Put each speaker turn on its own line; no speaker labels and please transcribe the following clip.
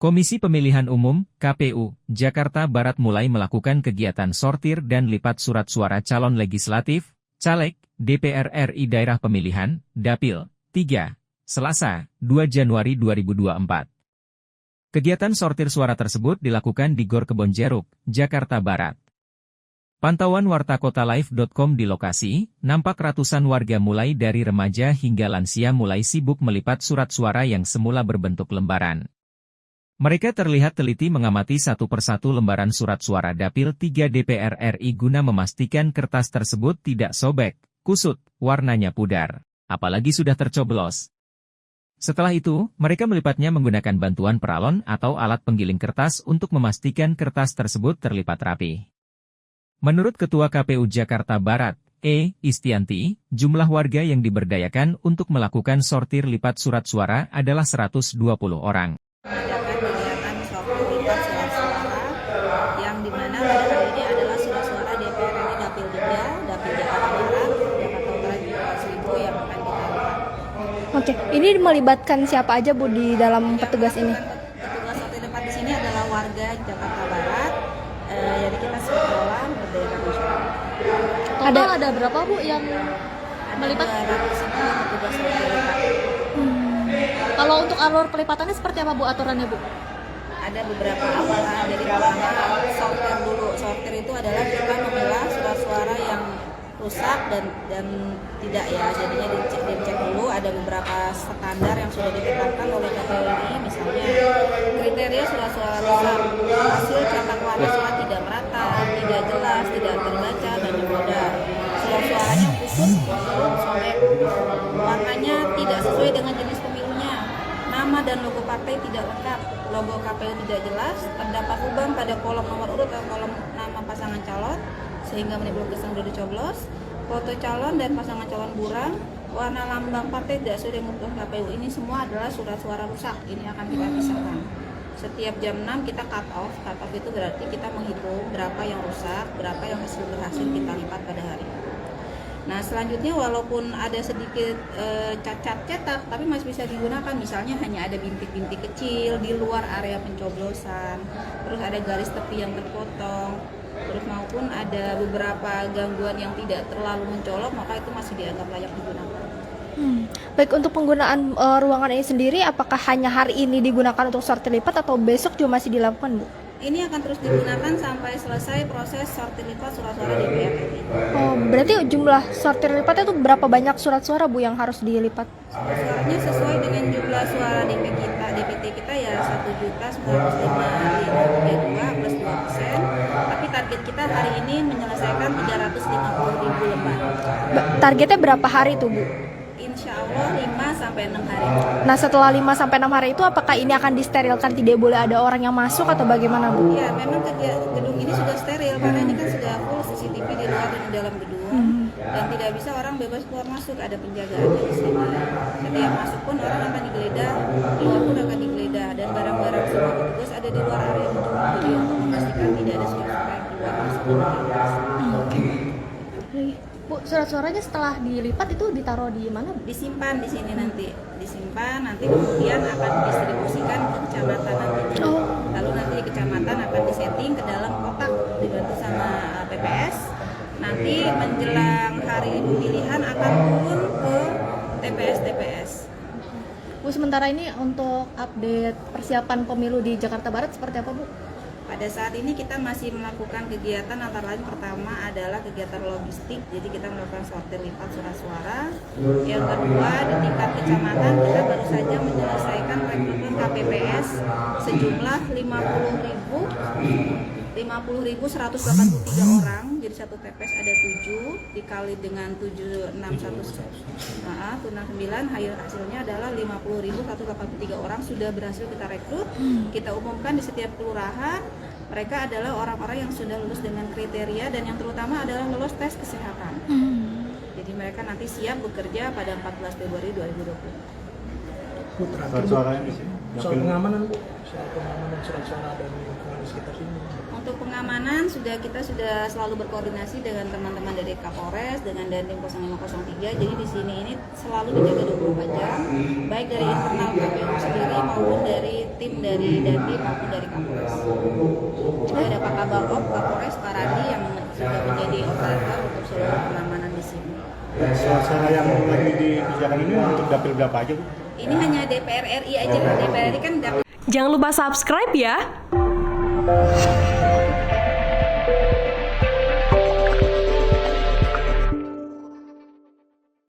Komisi Pemilihan Umum (KPU) Jakarta Barat mulai melakukan kegiatan sortir dan lipat surat suara calon legislatif, caleg, DPR RI Daerah Pemilihan, Dapil, 3, Selasa, 2 Januari 2024. Kegiatan sortir suara tersebut dilakukan di Gor Kebon Jeruk, Jakarta Barat. Pantauan wartakotalive.com di lokasi, nampak ratusan warga mulai dari remaja hingga lansia mulai sibuk melipat surat suara yang semula berbentuk lembaran. Mereka terlihat teliti mengamati satu persatu lembaran surat suara Dapil 3 DPR RI guna memastikan kertas tersebut tidak sobek, kusut, warnanya pudar, apalagi sudah tercoblos. Setelah itu, mereka melipatnya menggunakan bantuan peralon atau alat penggiling kertas untuk memastikan kertas tersebut terlipat rapi. Menurut Ketua KPU Jakarta Barat, Istianti, jumlah warga yang diberdayakan untuk melakukan sortir lipat surat suara adalah 120 orang.
Kegiatan sortir lipat surat suara yang dimana pada hari ini adalah surat suara DPR RI Dapil 3, Dapil Jakarta Barat, Jakarta Utara juga 1000 yang akan kita lipat.
Oke, ini melibatkan siapa aja Bu di dalam petugas ini?
Petugas sortir lipat di sini adalah warga Jakarta Barat, jadi kita sekolah berdayakan masyarakat.
Total ada berapa Bu yang melipat?
Ada 200 petugas sortir lipat.
Kalau untuk alur pelipatannya seperti apa Bu aturannya Bu?
Ada beberapa amalan, jadi pertama sortir dulu. Sortir itu adalah kita memilah surat suara yang rusak dan tidak ya, jadinya dicek dulu. Ada beberapa standar yang sudah ditetapkan oleh KPU ini, misalnya kriteria surat suara rusak, hasil cetak warna surat tidak merata, tidak jelas, tidak terbaca, dan juga surat suaranya kusut, sobek, warnanya tidak sesuai dengan jenis pemilunya, nama dan logo partai tidak lengkap, logo KPU tidak jelas, terdapat lubang pada kolom nomor urut atau kolom nama pasangan calon sehingga menimbulkan kesan sudah dicoblos, foto calon dan pasangan calon buram, warna lambang partai tidak sesuai dengan kebutuhan KPU. Ini semua adalah surat suara rusak. Ini akan kita pisahkan. Setiap jam 6 kita cut off. Cut off itu berarti kita menghitung berapa yang rusak, berapa yang berhasil kita lipat pada hari. Nah, selanjutnya walaupun ada sedikit cacat cetak, tapi masih bisa digunakan. Misalnya hanya ada bintik-bintik kecil di luar area pencoblosan, terus ada garis tepi yang terpotong, terus maupun ada beberapa gangguan yang tidak terlalu mencolok, maka itu masih dianggap layak digunakan.
Baik, untuk penggunaan ruangan ini sendiri, apakah hanya hari ini digunakan untuk sortir lipat atau besok juga masih dilakukan Bu?
Ini akan terus digunakan sampai selesai proses sortir lipat surat suara DPR RI.
Oh, berarti jumlah sortir lipatnya itu berapa banyak surat suara Bu yang harus dilipat?
Surat suaranya sesuai dengan jumlah suara DPT kita ya 1.905.532 plus 2%. Tapi target kita hari ini menyelesaikan 350.000 lembar.
Targetnya berapa hari tuh Bu?
Insya Allah 5-6 hari.
Nah, setelah 5-6 hari itu apakah ini akan disterilkan, tidak boleh ada orang yang masuk atau bagaimana Bu?
Ya, memang gedung ini sudah steril karena ini kan sudah full CCTV di luar dan di dalam gedung. Dan tidak bisa orang bebas keluar masuk, ada penjagaannya di sini. Setiap masuk pun orang akan digeledah, keluar pun akan digeledah, dan barang-barang semua petugas ada di luar area gedung. Jadi untuk memastikan tidak ada suara yang keluar masuk.
Bu, surat suaranya setelah dilipat itu ditaruh di mana?
Disimpan di sini nanti, nanti kemudian akan didistribusikan ke kecamatan nanti. Lalu nanti di kecamatan akan disetting ke dalam kotak dibantu sama PPS. Nanti menjelang hari pemilihan akan turun ke TPS.
Bu, sementara ini untuk update persiapan pemilu di Jakarta Barat seperti apa Bu?
Pada saat ini kita masih melakukan kegiatan, antara lain pertama adalah kegiatan logistik, jadi kita melakukan sortir lipat surat suara. Yang kedua, di tingkat kecamatan kita baru saja menyelesaikan rekrutmen KPPS sejumlah 50.183 orang, jadi satu TPS ada 7 dikali dengan 769, hasilnya adalah 50.183 orang sudah berhasil kita rekrut. Kita umumkan di setiap kelurahan. Mereka adalah orang-orang yang sudah lulus dengan kriteria dan yang terutama adalah lulus tes kesehatan. Jadi mereka nanti siap bekerja pada 14 Februari 2020.
Surat suaranya di sini. Soal pengamanan Bu, soal pengamanan surat suara dan lingkungan di sekitar sini?
Untuk pengamanan kita sudah selalu berkoordinasi dengan teman-teman dari Kapolres, dengan Dandim 0503. Jadi di sini ini selalu dijaga 24 jam, baik dari internal KPU sendiri maupun dari tim dari Dandim maupun dari Kapolres. Juga ada Pak Kabal-Op Kapolres Pak Randi yang sudah menjadi operator untuk seluruh pengamanan di sini.
Suara yang lagi dikerjakan ini untuk dapil berapa aja, Bu?
Ini hanya DPR RI aja, DPR RI kan dapil.
Jangan lupa subscribe ya.